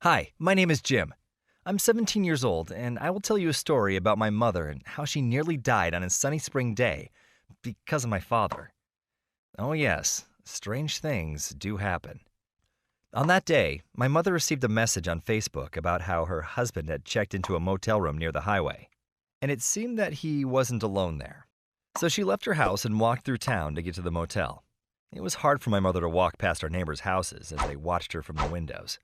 Hi, my name is Jim. I'm 17 years old, and I will tell you a story about my mother and how she nearly died on a sunny spring day because of my father. Oh, yes, strange things do happen. On that day, my mother received a message on Facebook about how her husband had checked into a motel room near the highway, and it seemed that he wasn't alone there. So she left her house and walked through town to get to the motel. It was hard for my mother to walk past our neighbors' houses as they watched her from the windows.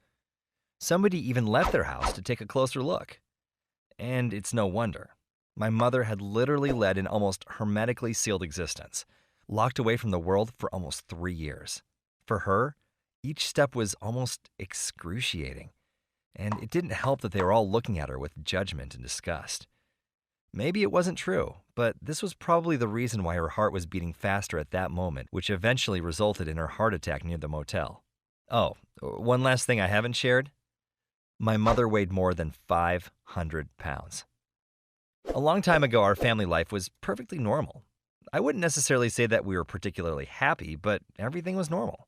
Somebody even left their house to take a closer look. And it's no wonder. My mother had literally led an almost hermetically sealed existence, locked away from the world for almost 3 years. For her, each step was almost excruciating, and it didn't help that they were all looking at her with judgment and disgust. Maybe it wasn't true, but this was probably the reason why her heart was beating faster at that moment, which eventually resulted in her heart attack near the motel. Oh, one last thing I haven't shared. My mother weighed more than 500 pounds. A long time ago, our family life was perfectly normal. I wouldn't necessarily say that we were particularly happy, but everything was normal.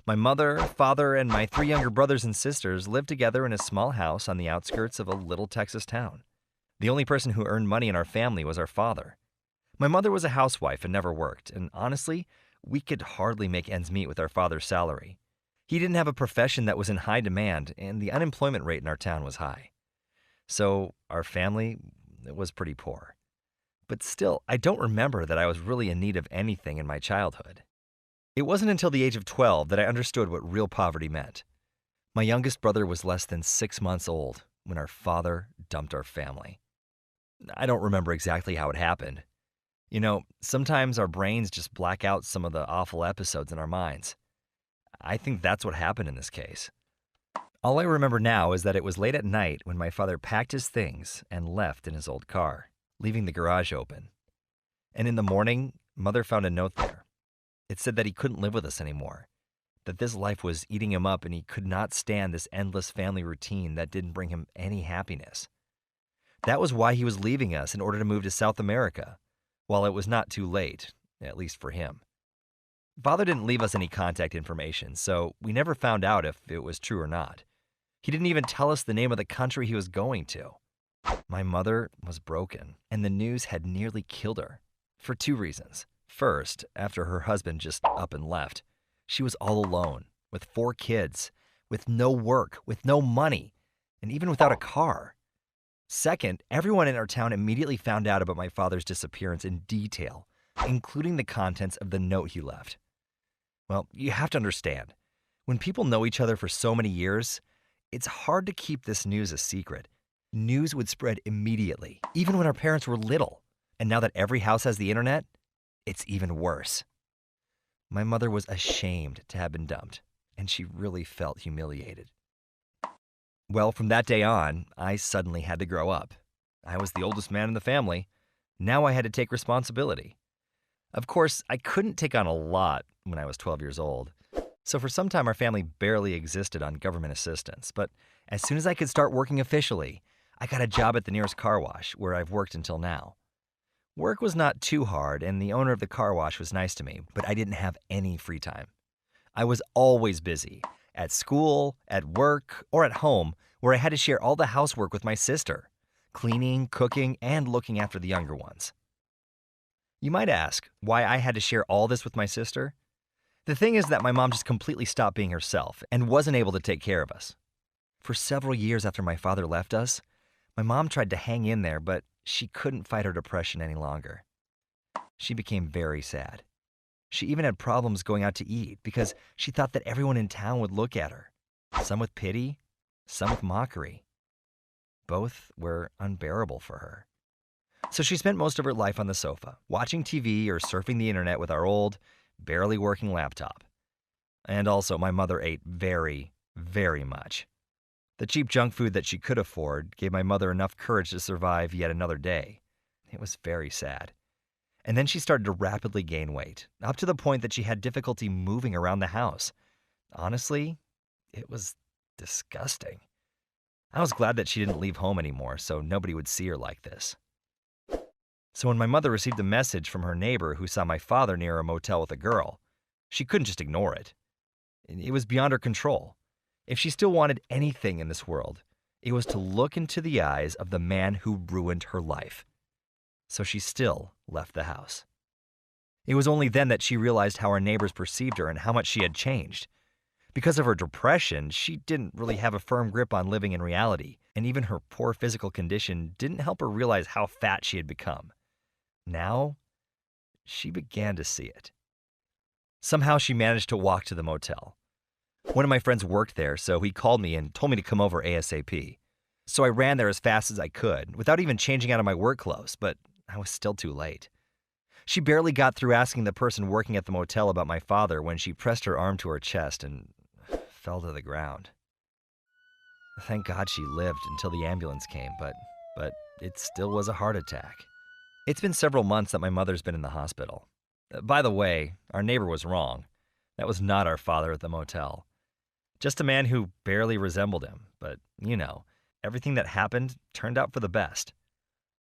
My mother, father, and my three younger brothers and sisters lived together in a small house on the outskirts of a little Texas town. The only person who earned money in our family was our father. My mother was a housewife and never worked, and honestly, we could hardly make ends meet with our father's salary. He didn't have a profession that was in high demand, and the unemployment rate in our town was high. So our family was pretty poor. But still, I don't remember that I was really in need of anything in my childhood. It wasn't until the age of 12 that I understood what real poverty meant. My youngest brother was less than 6 months old when our father dumped our family. I don't remember exactly how it happened. Sometimes our brains just black out some of the awful episodes in our minds. I think that's what happened in this case. All I remember now is that it was late at night when my father packed his things and left in his old car, leaving the garage open. And in the morning, Mother found a note there. It said that he couldn't live with us anymore, that this life was eating him up and he could not stand this endless family routine that didn't bring him any happiness. That was why he was leaving us in order to move to South America, while it was not too late, at least for him. Father didn't leave us any contact information, so we never found out if it was true or not. He didn't even tell us the name of the country he was going to. My mother was broken, and the news had nearly killed her. For two reasons. First, after her husband just up and left, she was all alone, with 4 kids, with no work, with no money, and even without a car. Second, everyone in our town immediately found out about my father's disappearance in detail, including the contents of the note he left. Well, you have to understand, when people know each other for so many years, it's hard to keep this news a secret. News would spread immediately, even when our parents were little. And now that every house has the internet, it's even worse. My mother was ashamed to have been dumped, and she really felt humiliated. Well, from that day on, I suddenly had to grow up. I was the oldest man in the family. Now I had to take responsibility. Of course, I couldn't take on a lot when I was 12 years old. So for some time, our family barely existed on government assistance. But as soon as I could start working officially, I got a job at the nearest car wash, where I've worked until now. Work was not too hard, and the owner of the car wash was nice to me, but I didn't have any free time. I was always busy, at school, at work, or at home, where I had to share all the housework with my sister, cleaning, cooking, and looking after the younger ones. You might ask why I had to share all this with my sister. The thing is that my mom just completely stopped being herself and wasn't able to take care of us. For several years after my father left us, my mom tried to hang in there, but she couldn't fight her depression any longer. She became very sad. She even had problems going out to eat because she thought that everyone in town would look at her, some with pity, some with mockery. Both were unbearable for her. So she spent most of her life on the sofa, watching TV or surfing the internet with our old, barely working laptop. And also, my mother ate very, very much. The cheap junk food that she could afford gave my mother enough courage to survive yet another day. It was very sad. And then she started to rapidly gain weight, up to the point that she had difficulty moving around the house. Honestly, it was disgusting. I was glad that she didn't leave home anymore, so nobody would see her like this. So when my mother received a message from her neighbor who saw my father near a motel with a girl, she couldn't just ignore it. It was beyond her control. If she still wanted anything in this world, it was to look into the eyes of the man who ruined her life. So she still left the house. It was only then that she realized how her neighbors perceived her and how much she had changed. Because of her depression, she didn't really have a firm grip on living in reality, and even her poor physical condition didn't help her realize how fat she had become. Now, she began to see it. Somehow she managed to walk to the motel. One of my friends worked there, so he called me and told me to come over ASAP. So I ran there as fast as I could, without even changing out of my work clothes, but I was still too late. She barely got through asking the person working at the motel about my father when she pressed her arm to her chest and fell to the ground. Thank God she lived until the ambulance came, but it still was a heart attack. It's been several months that my mother's been in the hospital. By the way, our neighbor was wrong. That was not our father at the motel. Just a man who barely resembled him, but, everything that happened turned out for the best.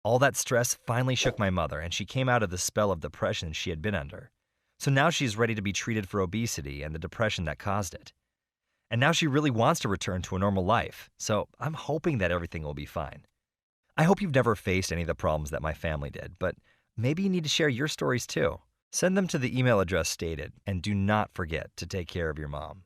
All that stress finally shook my mother, and she came out of the spell of depression she had been under. So now she's ready to be treated for obesity and the depression that caused it. And now she really wants to return to a normal life, so I'm hoping that everything will be fine. I hope you've never faced any of the problems that my family did, but maybe you need to share your stories too. Send them to the email address stated, and do not forget to take care of your mom.